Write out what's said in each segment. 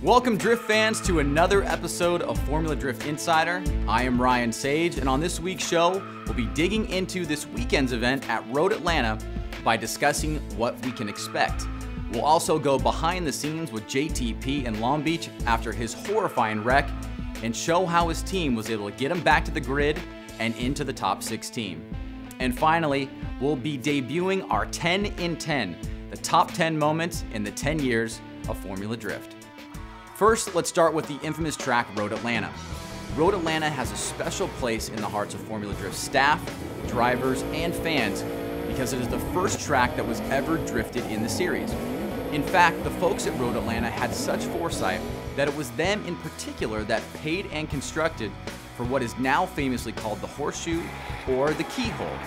Welcome Drift fans to another episode of Formula Drift Insider. I am Ryan Sage, and on this week's show, we'll be digging into this weekend's event at Road Atlanta by discussing what we can expect. We'll also go behind the scenes with JTP in Long Beach after his horrifying wreck and show how his team was able to get him back to the grid and into the top 16. And finally, we'll be debuting our 10 in 10, the top 10 moments in the 10 years of Formula Drift. First, let's start with the infamous track Road Atlanta. Road Atlanta has a special place in the hearts of Formula Drift staff, drivers, and fans because it is the first track that was ever drifted in the series. In fact, the folks at Road Atlanta had such foresight that it was them in particular that paid and constructed for what is now famously called the horseshoe or the keyhole.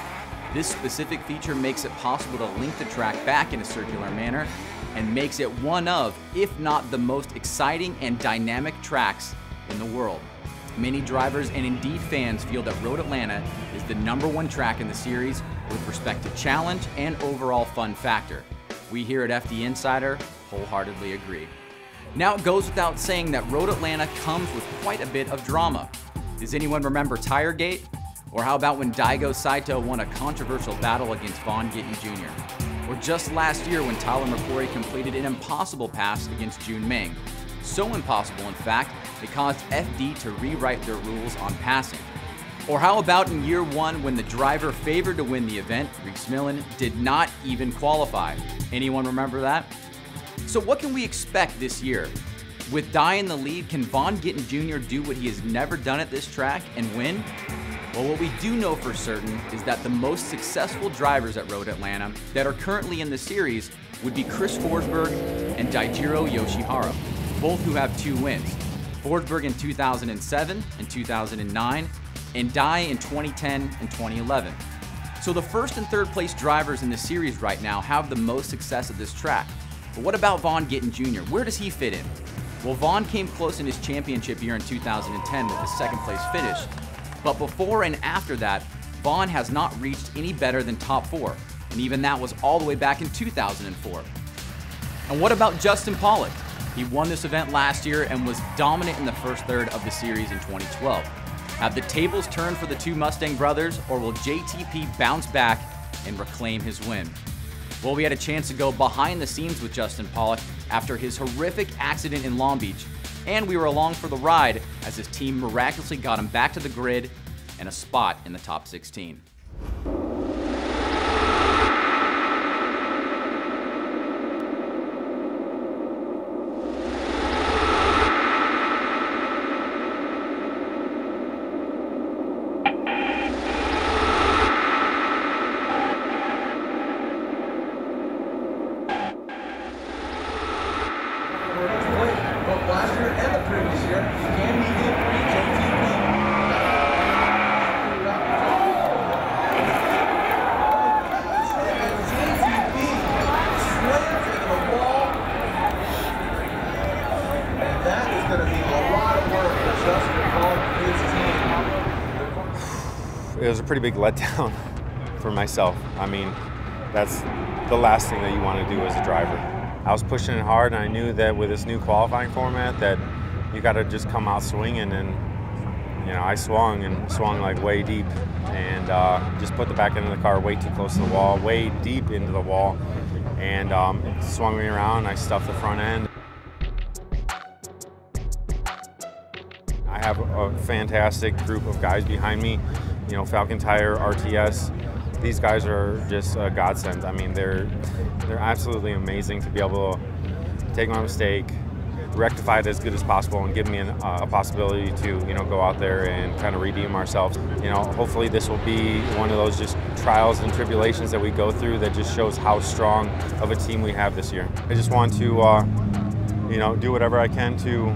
This specific feature makes it possible to link the track back in a circular manner and makes it one of, if not the most exciting and dynamic tracks in the world. Many drivers and indeed fans feel that Road Atlanta is the #1 track in the series with respect to challenge and overall fun factor. We here at FD Insider wholeheartedly agree. Now it goes without saying that Road Atlanta comes with quite a bit of drama. Does anyone remember Tiregate? Or how about when Daigo Saito won a controversial battle against Vaughn Gittin Jr.? Or just last year when Tyler McCrory completed an impossible pass against June Meng. So impossible, in fact, it caused FD to rewrite their rules on passing. Or how about in year one when the driver favored to win the event, Reese Millen, did not even qualify? Anyone remember that? So what can we expect this year? With Dai in the lead, can Vaughn Gittin Jr. do what he has never done at this track and win? Well, what we do know for certain is that the most successful drivers at Road Atlanta that are currently in the series would be Chris Forsberg and Daijiro Yoshihara, both who have 2 wins. Forsberg in 2007 and 2009, and Dai in 2010 and 2011. So the first and third place drivers in the series right now have the most success at this track. But what about Vaughn Gittin Jr.? Where does he fit in? Well, Vaughn came close in his championship year in 2010 with a 2nd place finish. But before and after that, Vaughn has not reached any better than top 4, and even that was all the way back in 2004. And what about Justin Pollock? He won this event last year and was dominant in the first third of the series in 2012. Have the tables turned for the 2 Mustang brothers, or will JTP bounce back and reclaim his win? Well, we had a chance to go behind the scenes with Justin Pollock after his horrific accident in Long Beach, and we were along for the ride as his team miraculously got him back to the grid and a spot in the top 16. It was a pretty big letdown for myself. I mean, that's the last thing that you want to do as a driver. I was pushing it hard, and I knew that with this new qualifying format that you got to just come out swinging, and I swung like way deep, and just put the back end of the car way too close to the wall, way deep into the wall, and it swung me around. I stuffed the front end. I have a fantastic group of guys behind me. Falcon Tire, RTS, these guys are just a godsend. I mean, they're absolutely amazing to be able to take my mistake, rectify it as good as possible, and give me a possibility to, go out there and kind of redeem ourselves. Hopefully this will be one of those just trials and tribulations that we go through that just shows how strong of a team we have this year. I just want to, do whatever I can to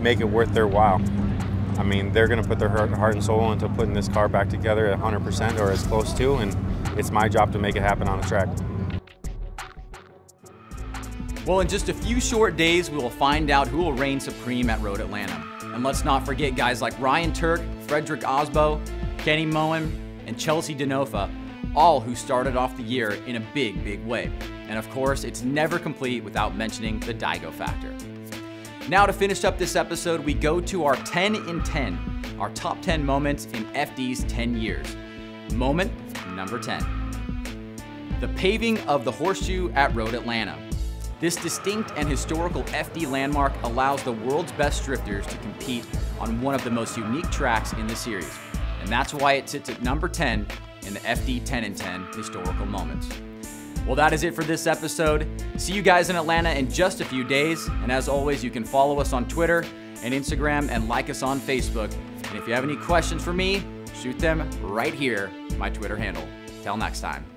make it worth their while. I mean, they're going to put their heart and soul into putting this car back together at 100% or as close to, and it's my job to make it happen on the track. Well, in just a few short days, we will find out who will reign supreme at Road Atlanta. And let's not forget guys like Ryan Turk, Frederick Osbo, Kenny Moen, and Chelsea Denofa, all who started off the year in a big way. And of course, it's never complete without mentioning the Daigo factor. Now to finish up this episode, we go to our 10 in 10, our top 10 moments in FD's 10 years. Moment number 10. The paving of the horseshoe at Road Atlanta. This distinct and historical FD landmark allows the world's best drifters to compete on one of the most unique tracks in the series. And that's why it sits at number 10 in the FD 10 in 10 historical moments. Well, that is it for this episode. See you guys in Atlanta in just a few days. And as always, you can follow us on Twitter and Instagram and like us on Facebook. And if you have any questions for me, shoot them right here, my Twitter handle. Till next time.